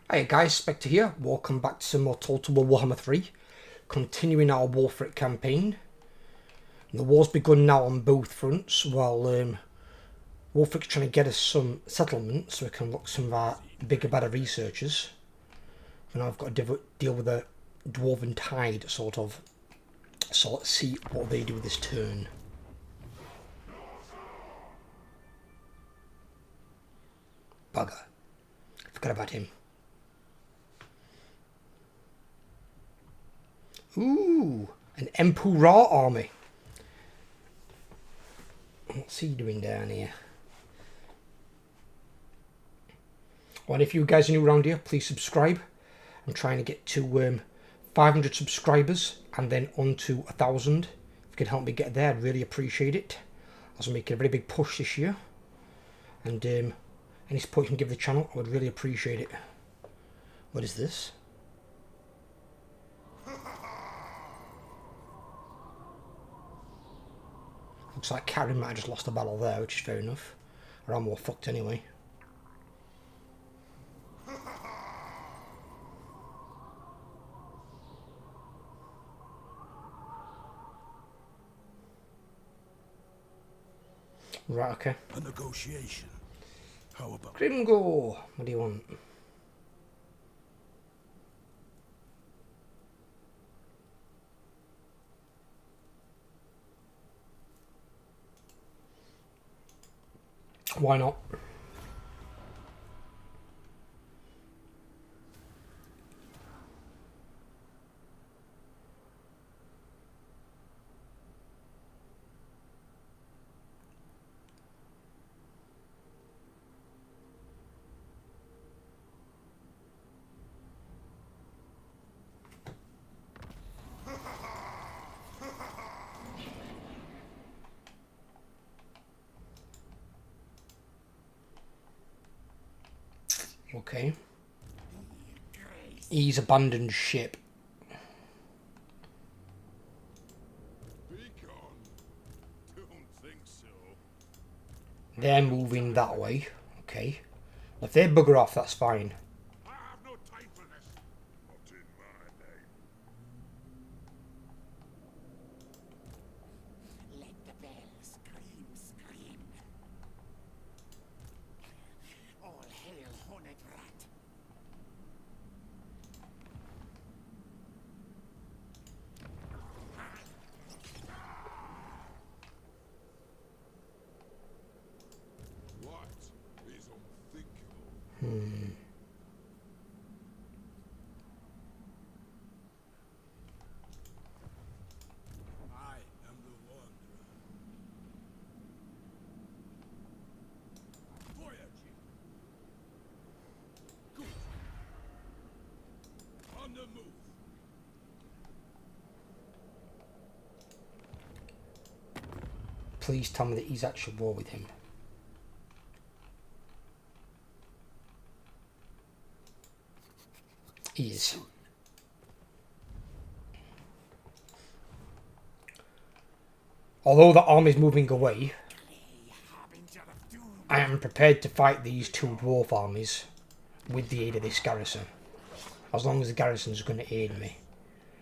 Hey guys, Spectre here. Welcome back to some more Total War Warhammer 3. Continuing our Wulfrik campaign. The war's begun now on both fronts, while Wulfrik's trying to get us some settlement so we can look some of our bigger, better researchers. And I've got to deal with a Dwarven Tide, sort of. So let's see what they do this turn. Bugger. Forgot about him. Ooh, an Emperor army. What's he doing down here? Well, if you guys are new around here, please subscribe. I'm trying to get to 500 subscribers and then on to 1,000. If you could help me get there, I'd really appreciate it. I was making a very big push this year. And any support you can give the channel, I would really appreciate it. What is this? Looks like Karen might have just lost a battle there, which is fair enough. Or I'm more fucked anyway. Right, okay. A negotiation. How about Grimgor, what do you want? Why not? Okay. He's abandoned ship. They're moving that way. Okay. If they bugger off, that's fine. I have no time for this. Not in my name. Let the bell scream, scream. All hail Hornet Rat. What is unthinkable? I am the wanderer. Voyaging. Good. On the move. Please tell me that he's actually at war with him. He is. Although the army's moving away, I am prepared to fight these two dwarf armies with the aid of this garrison. As long as the garrison is going to aid me.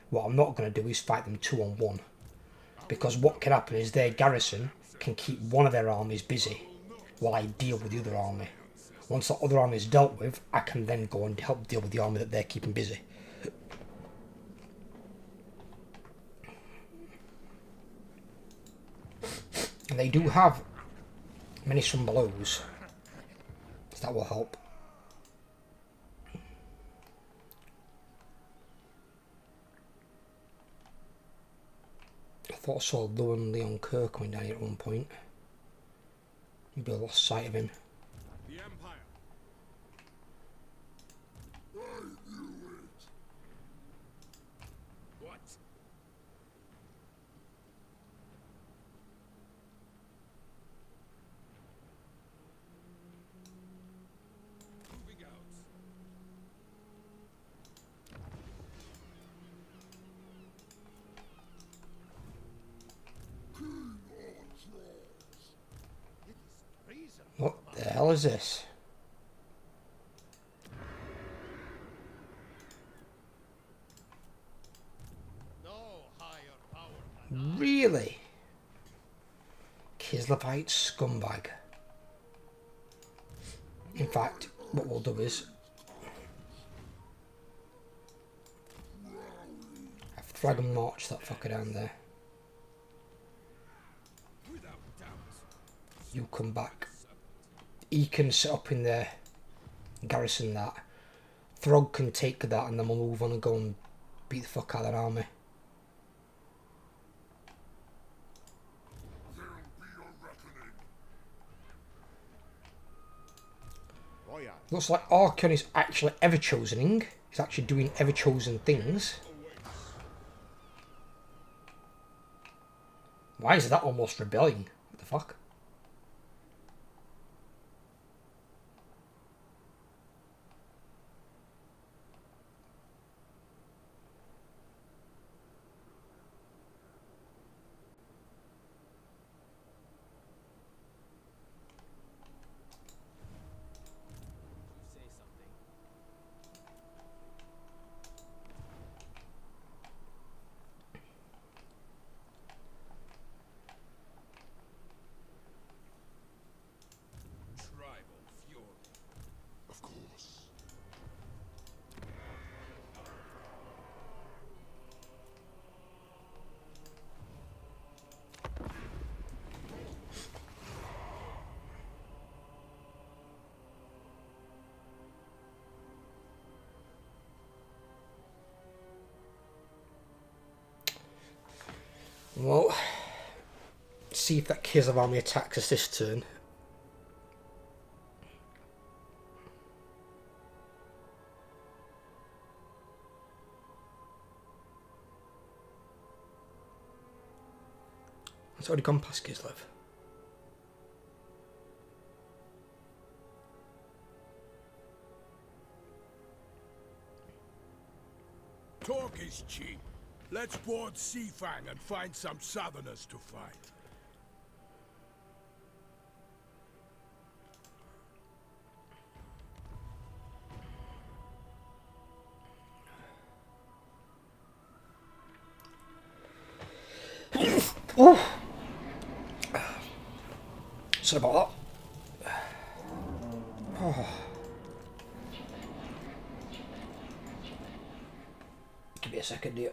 What I'm not going to do is fight them 2-on-1. Because what can happen is their garrison can keep one of their armies busy while I deal with the other army. Once the other army is dealt with, I can then go and help deal with the army that they're keeping busy. And they do have many strong blows, so that will help. I thought I saw Llewyn Leon Kerr coming down here at one point. Maybe I lost sight of him. The Empire. I knew it. What? Moving out. What the hell is this? Really? Kislevite scumbag. In fact, what we'll do is have Thrag and March that fucker down there. You come back. He can sit up in there, garrison that. Throg can take that, and then we'll move on and go and beat the fuck out of that army. Looks like Archon is actually ever-chosening. He's actually doing ever-chosen things. Why is that almost rebelling? What the fuck? Well, see if that Kislev army attacks us this turn. It's already gone past Kislev. Talk is cheap. Let's board Seafang and find some southerners to fight. Oh. Sorry about that. Oh. Give me a second here.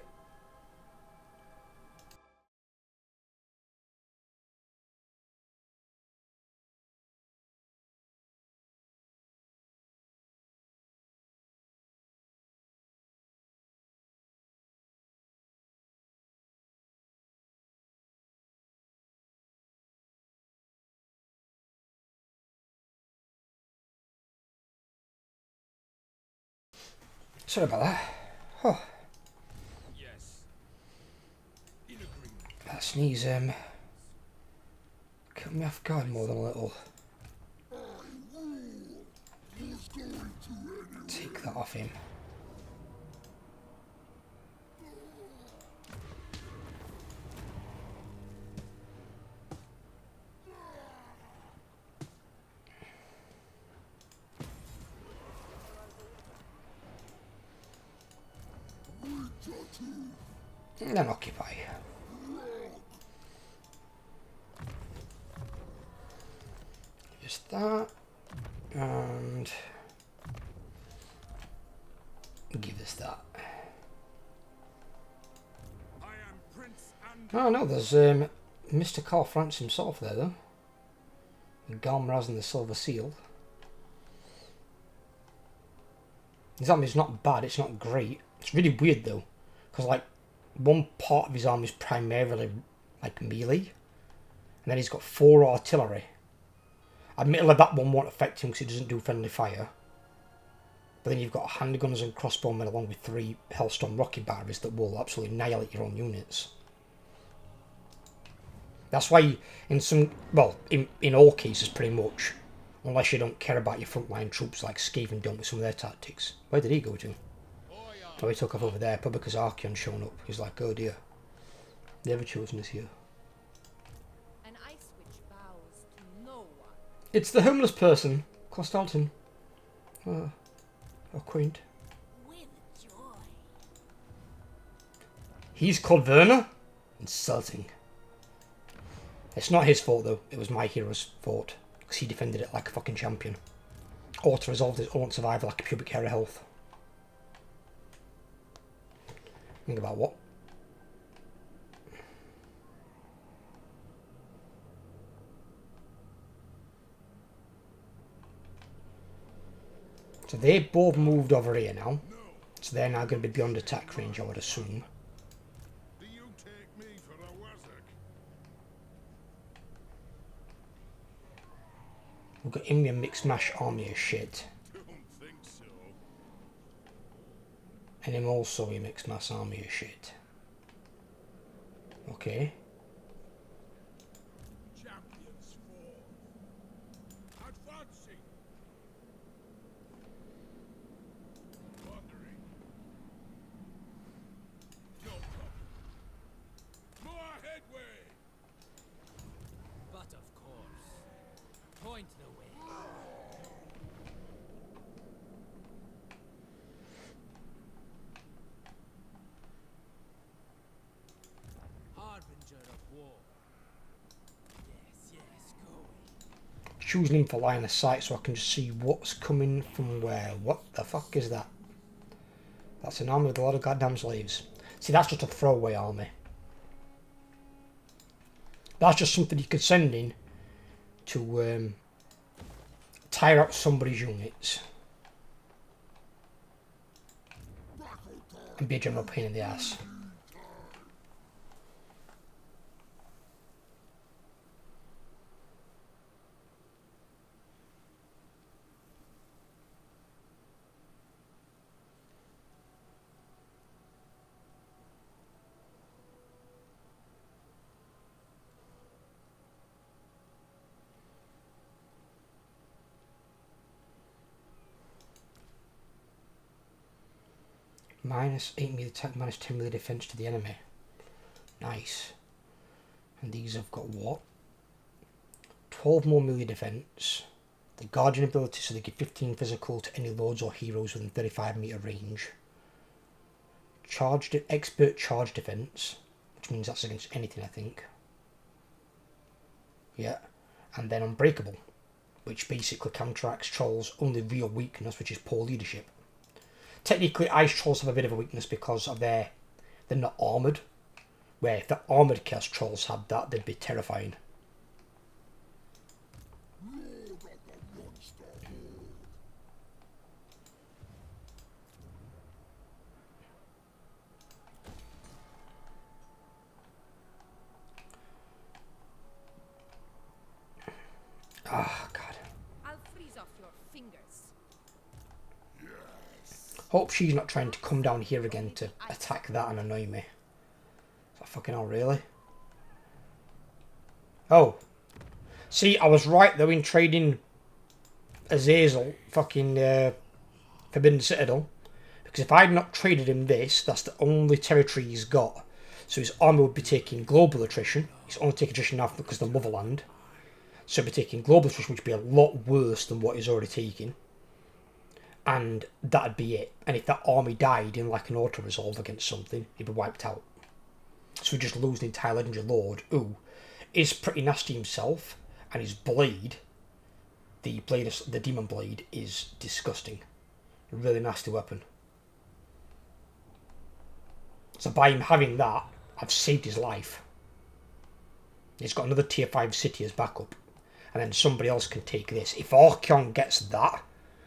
Sorry about that. Oh. Yes. In agreement. That sneeze caught me off guard more than a little. Take that off him. And then occupy. Just that. And give us that. I am Prince and Oh no, there's Mr. Carl France himself there though. The Galmraz and the Silver Seal. His army's not bad, it's not great. It's really weird though. Because like one part of his army is primarily like melee. And then he's got 4 artillery. Admittedly that one won't affect him because he doesn't do friendly fire. But then you've got handgunners and crossbowmen along with 3 Hellstorm rocket batteries that will absolutely annihilate your own units. That's why in some, well, in all cases pretty much, unless you don't care about your frontline troops like Skaven don't with some of their tactics. Where did he go to? Oh, he took off over there, probably because Archeon's shown up. He's like, oh dear, they ever chosen us here. An ice witch bows to no one. It's the homeless person, Costalton. Oh, quaint. With joy. He's called Werner? Insulting. It's not his fault though, it was my hero's fault. Because he defended it like a fucking champion. Auto-resolved his own survival like a pubic hair of health. Think about what? So they both moved over here now. So they're now going to be beyond attack range, I would assume. Do you take me for a wizard? We've got Indian mixed mash army as shit. Don't think so. And him also a mixed mass army as shit. Okay. Champions fall. Advancing. Wandering. No problem. More headway. But of course. Point the way. Harbinger of war. Yes, yes, go. Choosing him for line of sight so I can just see what's coming from where. What the fuck is that? That's an army with a lot of goddamn slaves. See, that's just a throwaway army. That's just something you could send in to tire out somebody's units. And be a general pain in the ass. Minus 8 melee attack, minus 10 melee defense to the enemy. Nice. And these have got what? 12 more melee defense. The Guardian ability, so they give 15 physical to any lords or heroes within 35 meter range. Charged expert charge defense, which means that's against anything, I think. Yeah. And then Unbreakable, which basically counteracts Troll's only real weakness, which is poor leadership. Technically, Ice Trolls have a bit of a weakness because of they're not armoured. Where if the armoured Chaos Trolls had that, they'd be terrifying. Ah, God. I'll freeze off your fingers. Hope she's not trying to come down here again to attack that and annoy me. Is that fucking hell, really? Oh. See, I was right though in trading Azazel fucking Forbidden Citadel. Because if I had not traded him this, that's the only territory he's got. So his army would be taking global attrition. He's only taking attrition now because of the motherland. So he'd be taking global attrition, which would be a lot worse than what he's already taking. And that'd be it. And if that army died in like an auto-resolve against something, he'd be wiped out. So we just lose an entire legendary lord who is pretty nasty himself, and his blade, the demon blade, is disgusting. A really nasty weapon. So by him having that, I've saved his life. He's got another tier 5 city as backup. And then somebody else can take this. If Archeon gets that,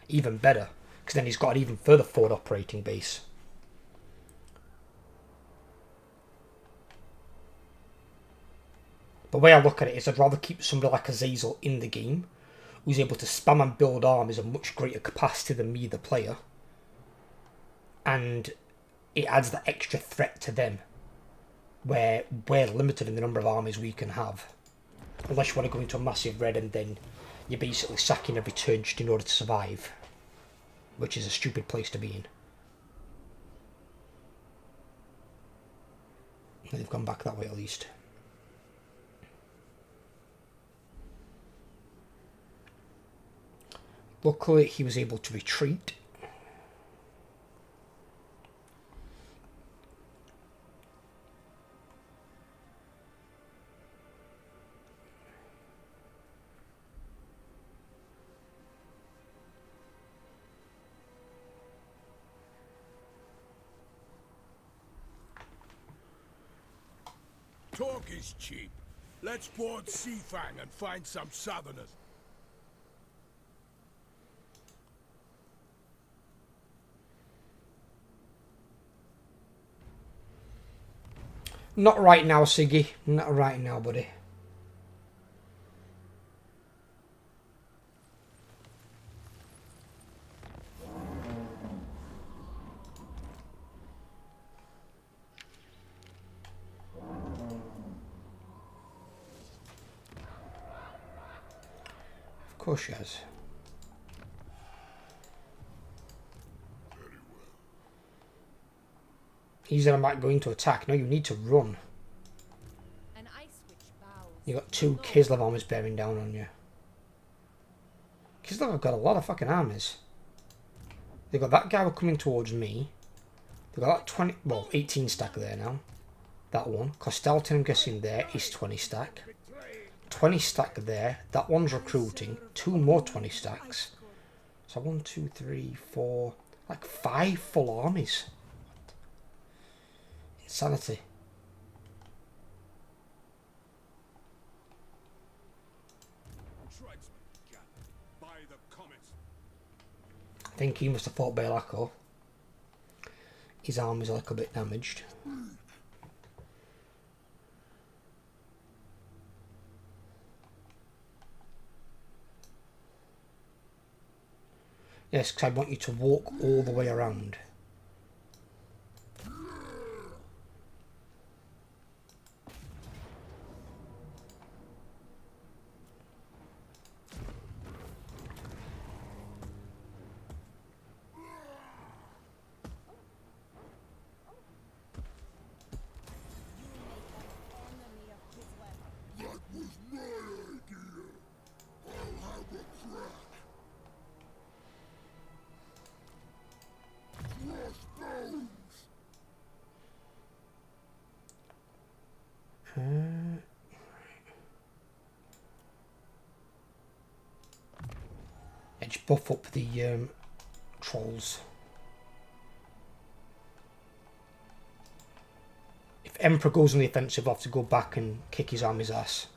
even better. Because then he's got an even further forward operating base. The way I look at it is I'd rather keep somebody like Azazel in the game, who's able to spam and build armies of much greater capacity than me, the player. And it adds that extra threat to them, where we're limited in the number of armies we can have. Unless you want to go into a massive red and then you're basically sacking every turn just in order to survive. Which is a stupid place to be in. They've gone back that way at least. Luckily he was able to retreat. Talk is cheap. Let's board Seafang and find some southerners. Not right now, Siggy. Not right now, buddy. Of course she has. He said I might go into attack. No, you need to run. An ice witch bows. You got 2 Kislev armies bearing down on you. Kislev have got a lot of fucking armies. They've got that guy coming towards me. They've got that 20, well, 18 stack there now. That one. Costalton, I'm guessing there is 20 stack. 20 stack there. That one's recruiting. 2 more 20 stacks. So 1, 2, 3, 4, like 5 full armies. Insanity. I think he must have fought Belako. His army's a little bit damaged. Yes, because I want you to walk all the way around. Edge buff up the trolls. If Emperor goes on the offensive, I'll have to go back and kick his army's ass.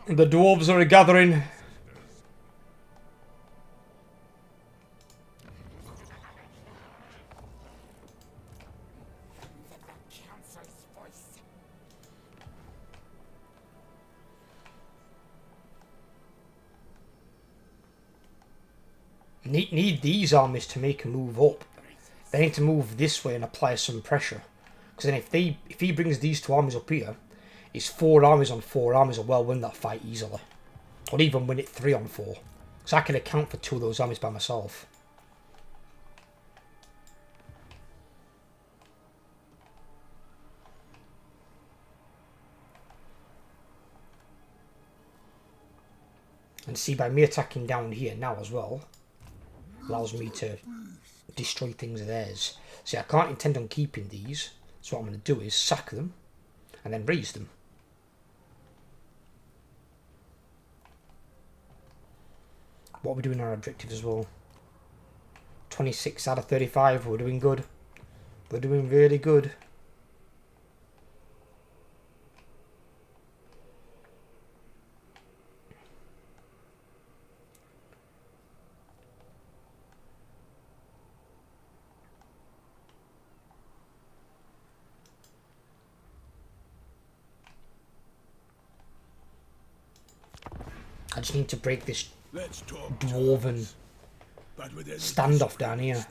The dwarves are gathering. The council's voice. Need these armies to make a move up. They need to move this way and apply some pressure. Because then if he brings these 2 armies up here, it's 4 armies on 4 armies will well win that fight easily. Or even win it 3 on 4. So I can account for 2 of those armies by myself. And see, by me attacking down here now as well, allows me to destroy things of theirs. See, I can't intend on keeping these. So what I'm going to do is sack them and then raise them. What are we doing on our objectives as well? 26 out of 35. We're doing good. We're doing really good. I just need to break this dwarven standoff down here.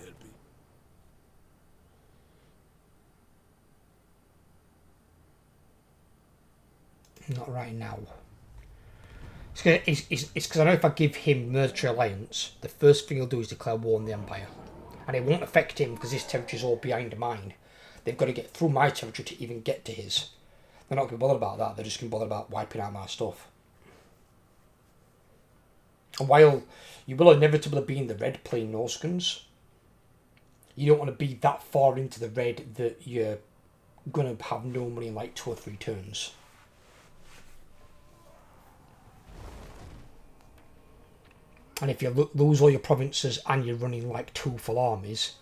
Not right now. It's because I know if I give him Military Alliance, the first thing he'll do is declare war on the Empire. And it won't affect him because his territory is all behind mine. They've got to get through my territory to even get to his. They're not going to bother about that, they're just going to bother about wiping out my stuff. And while you will inevitably be in the red playing Norscans, you don't want to be that far into the red that you're going to have no money in like 2 or 3 turns. And if you lose all your provinces and you're running like 2 full armies,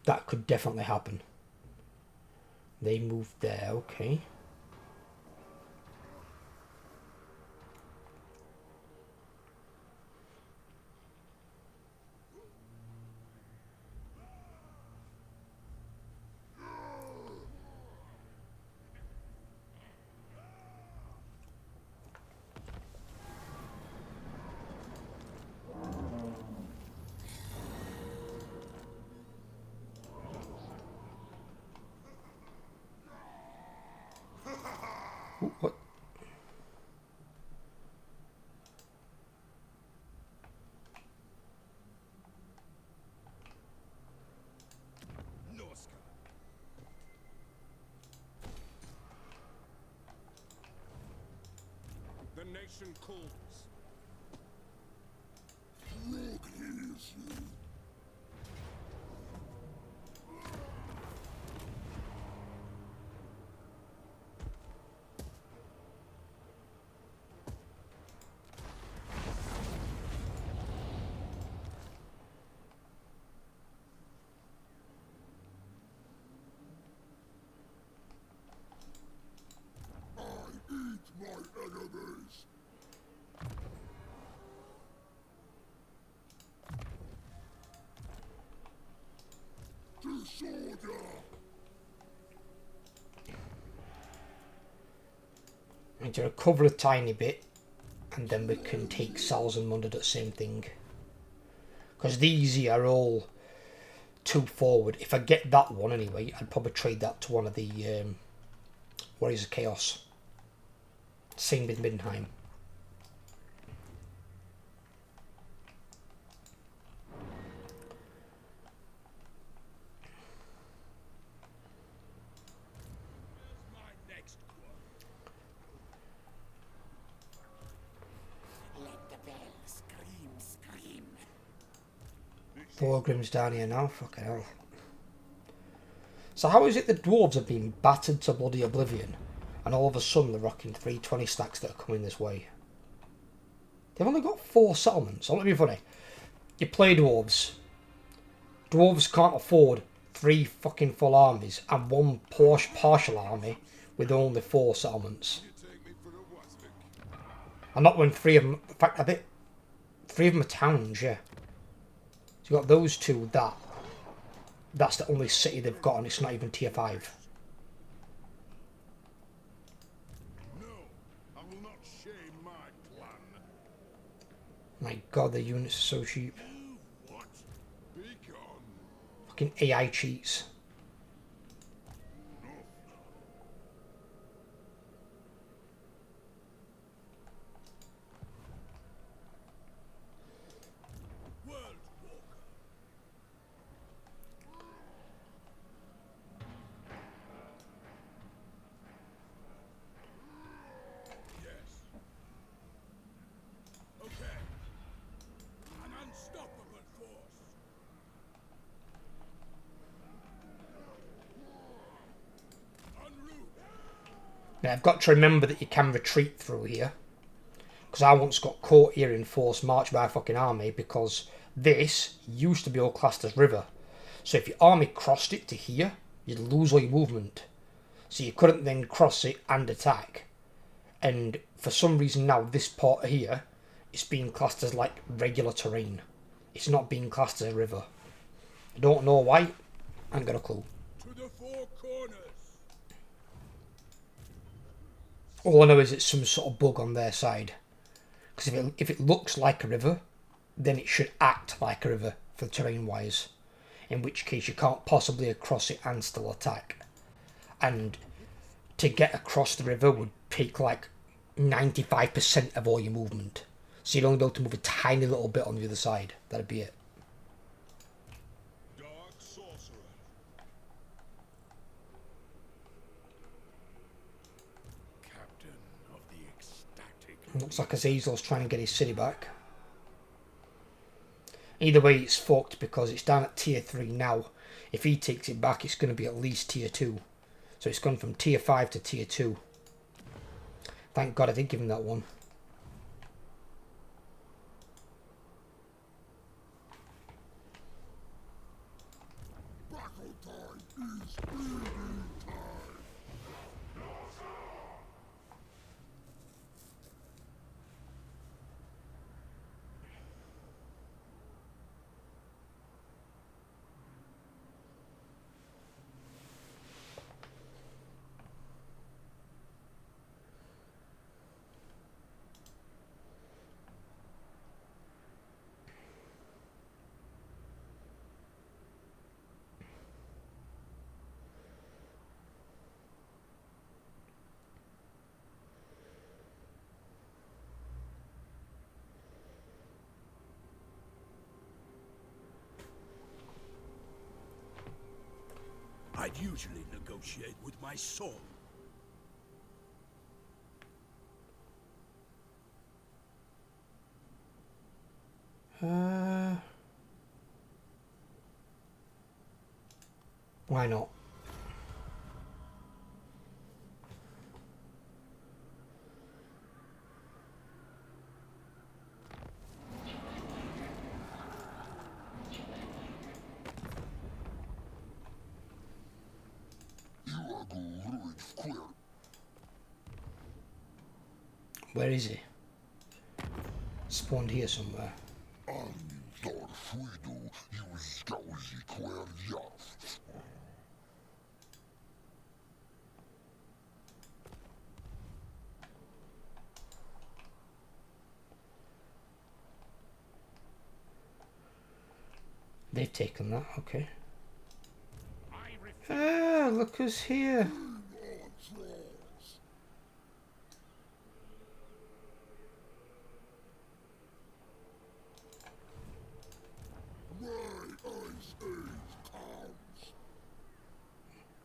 that could definitely happen. They moved there, okay. Ooh, what? Norsca. The nation calls. Rook hears you. My enemies. Disorder. I need to recover a tiny bit, and then we can take Salzamund at the same thing. Because these here are all 2 forward. If I get that one anyway, I'd probably trade that to one of the Warriors of Chaos. Same with Middenheim. My next one. Let the bell scream. Thorgrim's down here now, fucking hell. So how is it the dwarves have been battered to bloody oblivion, and all of a sudden they're rocking 320 stacks that are coming this way? They've only got 4 settlements. So let me be funny. You play dwarves. Dwarves can't afford 3 fucking full armies and 1 partial army with only 4 settlements. You take me for a Wulfrik. And not when 3 of them, in fact, I think 3 of them are towns, yeah. So you got those 2, that's the only city they've got, and it's not even tier 5. No, I will not shame my plan. My god, the units are so cheap. What? Be gone. Fucking AI cheats. World Walker. Yes. Okay. An unstoppable force. En route. Now I've got to remember that you can retreat through here. Because I once got caught here in forced march by a fucking army, because this used to be all classed as river. So if your army crossed it to here, you'd lose all your movement. So you couldn't then cross it and attack. And for some reason now, this part here, it's being classed as like regular terrain. It's not being classed as a river. I don't know why. I ain't got a clue. To the 4 corners. All I know is it's some sort of bug on their side. Because if it looks like a river, then it should act like a river for terrain wise. In which case you can't possibly cross it and still attack. And to get across the river would take like 95% of all your movement. So you'd only be able to move a tiny little bit on the other side. That'd be it. Dark sorcerer. Captain of the ecstatic. Looks like Azazel's trying to get his city back. Either way, it's fucked because it's down at tier 3 now. If he takes it back, it's going to be at least tier 2. So it's gone from tier 5 to tier 2. Thank God I did give him that one. I'd usually negotiate with my sword. Why not? Where is he? Spawned here somewhere. They've taken that, okay. Ah, look who's here.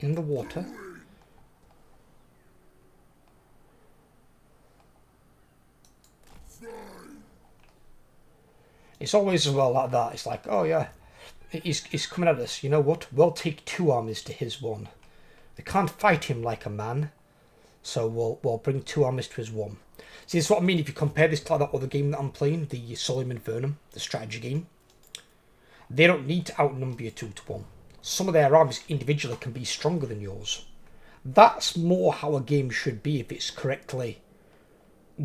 In the water. It's always as well like that. It's like, oh yeah, he's coming at us. You know what? We'll take 2 armies to his 1. They can't fight him like a man, so we'll bring 2 armies to his 1. See, this is what I mean. If you compare this to that other game that I'm playing, the Solomon Vernum, the strategy game, they don't need to outnumber you 2 to 1. Some of their armies individually can be stronger than yours. That's more how a game should be if it's correctly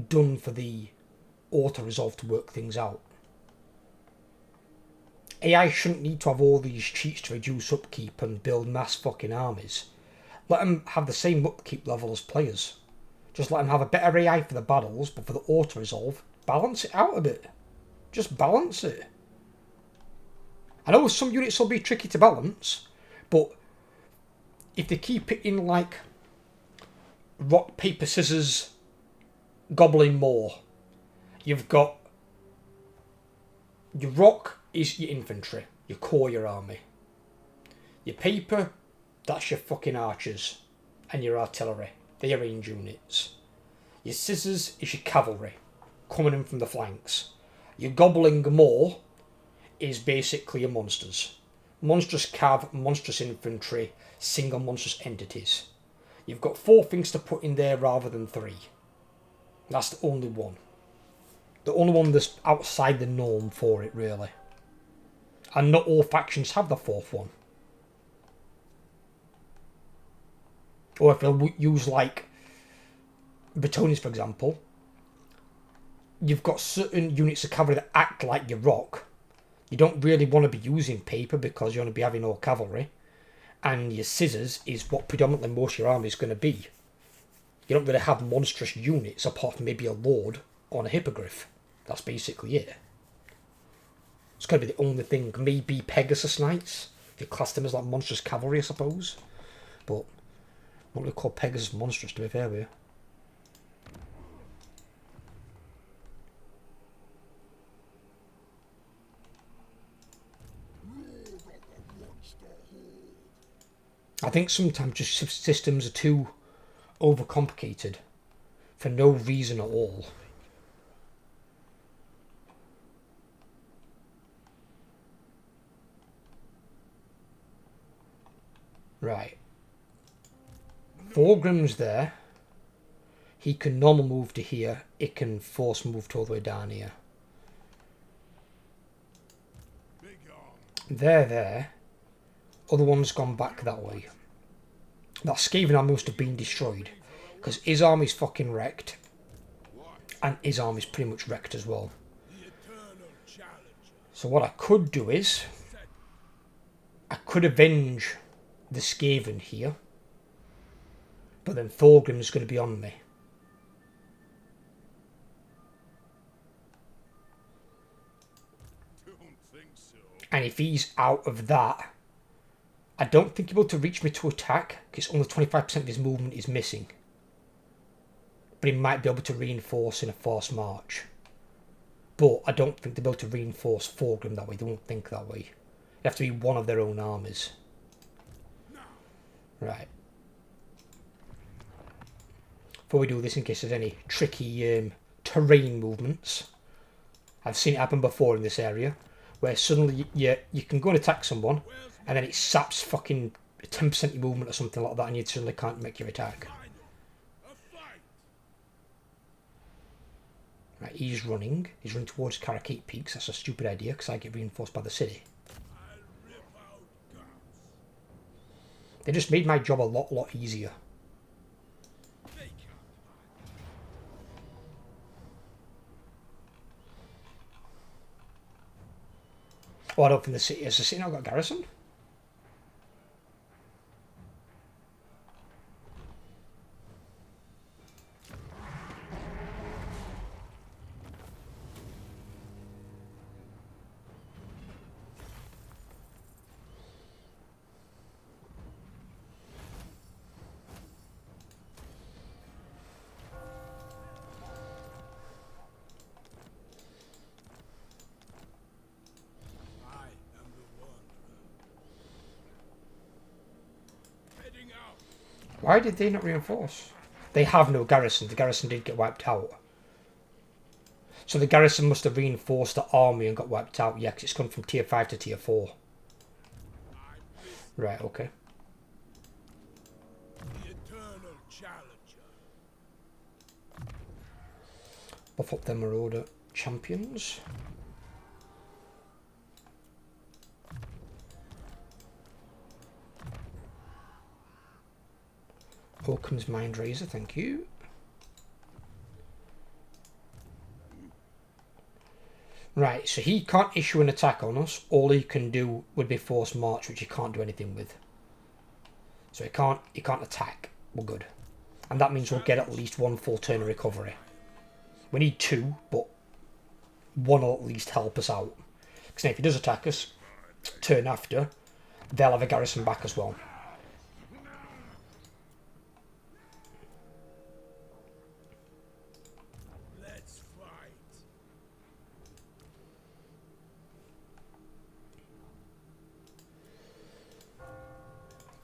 done for the auto-resolve to work things out. AI shouldn't need to have all these cheats to reduce upkeep and build mass fucking armies. Let them have the same upkeep level as players. Just let them have a better AI for the battles, but for the auto-resolve, balance it out a bit. Just balance it. I know some units will be tricky to balance, but if they keep it in like rock, paper, scissors, goblin, more, you've got your rock is your infantry, your core, your army. Your paper, that's your fucking archers and your artillery, they're your range units. Your scissors is your cavalry, coming in from the flanks. Your gobbling more is basically your monsters. Monstrous cav, monstrous infantry, single monstrous entities. You've got 4 things to put in there rather than 3. That's the only one. The only one that's outside the norm for it, really. And not all factions have the 4th one. Or if they'll use like Bretonians, for example, you've got certain units of cavalry that act like your rock. You don't really want to be using paper because you want to be having all cavalry. And your scissors is what predominantly most of your army is going to be. You don't really have monstrous units apart from maybe a lord on a hippogriff. That's basically it. It's going to be the only thing. Maybe Pegasus Knights. If you class them as like monstrous cavalry, I suppose. But I don't really call Pegasus monstrous, to be fair with you. I think sometimes just systems are too overcomplicated for no reason at all. Right. Thorgrim's there. He can normal move to here. It can force move all the way down here. They're there. Other one's gone back that way. That Skaven army must have been destroyed. Because his army's fucking wrecked. And his army's pretty much wrecked as well. So what I could do is... I could avenge the Skaven here. But then Thorgrim's going to be on me. And if he's out of that, I don't think he'll be able to reach me to attack, because only 25% of his movement is missing. But he might be able to reinforce in a forced march. But I don't think they'll be able to reinforce Thorgrim that way. They won't think that way. They have to be one of their own armies. Right. Before we do this, in case there's any tricky terrain movements. I've seen it happen before in this area, where suddenly you can go and attack someone, and then it saps fucking 10% of your movement or something like that, and you suddenly can't make your attack. Right, he's running. He's running towards Karakate Peaks. That's a stupid idea, because I get reinforced by the city. They just made my job a lot easier. Oh, I don't think the city... Has the city not got a garrison? Why did they not reinforce? They have no garrison. The garrison did get wiped out. So the garrison must have reinforced the army and got wiped out. Yeah, because it's gone from tier 5 to tier 4. Right, okay. The eternal challenger. Buff up them Marauder champions. Oakum's Mind Razor, thank you. Right, so he can't issue an attack on us. All he can do would be Force March, which he can't do anything with. So he can't attack. We're good. And that means we'll get at least one full turn of recovery. We need 2, but 1 will at least help us out. Because if he does attack us, turn after, they'll have a garrison back as well.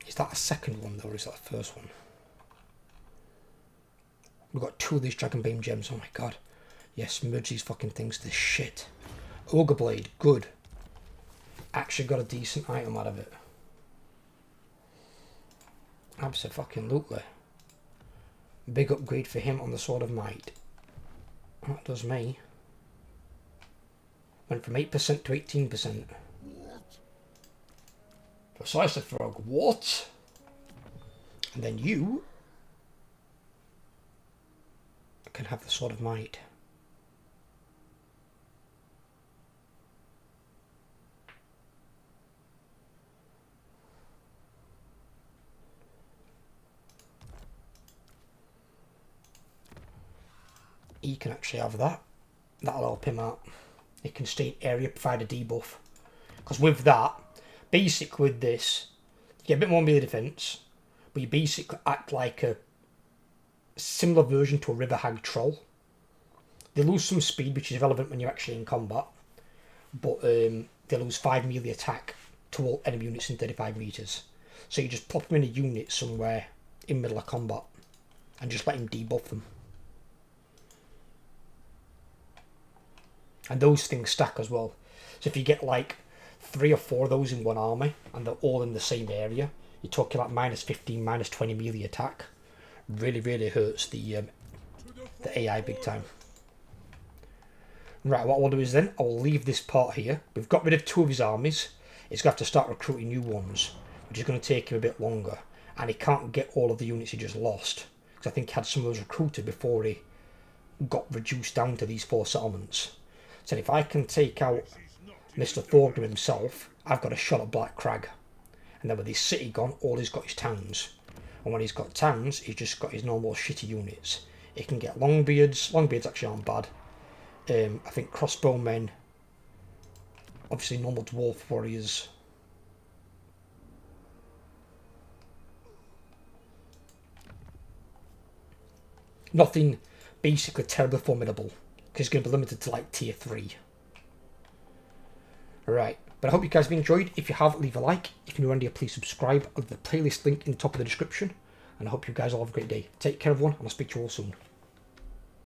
Is that a second one though, or is that the first one? We've got 2 of these Dragonbane gems, oh my god. Yes, merge these fucking things to shit. Ogre Blade, good. Actually got a decent item out of it. Abso-fucking-lutely. Big upgrade for him on the Sword of Might. That does me. Went from 8% to 18%. Precisely, Frog. What? And then you can have the Sword of Might. He can actually have that. That'll help him out. He can stay in area, provide a debuff. Because with that, basically with this, you get a bit more melee defense, but you basically act like a similar version to a River Hag Troll. They lose some speed, which is relevant when you're actually in combat, but they lose 5 melee attack to all enemy units in 35 meters. So you just pop them in a unit somewhere in middle of combat and just let him debuff them. And those things stack as well. So if you get like 3 or 4 of those in one army and they're all in the same area, you're talking like minus 15, minus 20 melee attack. Really, really hurts the AI big time. Right, what I'll do is then, I'll leave this part here. We've got rid of 2 of his armies. He's going to have to start recruiting new ones, which is going to take him a bit longer. And he can't get all of the units he just lost, because I think he had some of those recruited before he got reduced down to these 4 settlements. So if I can take out Mr. Thorgrim himself, I've got a shot at Black Crag. And then with his city gone, all he's got is towns. And when he's got towns, he's just got his normal shitty units. He can get Longbeards. Longbeards actually aren't bad. I think crossbowmen. Obviously normal dwarf warriors. Nothing basically terribly formidable, because it's going to be limited to like tier 3. Right, but I hope you guys have enjoyed. If you have, leave a like. If you're new around here, please subscribe. I'll leave the playlist link in the top of the description. And I hope you guys all have a great day. Take care everyone, and I'll speak to you all soon.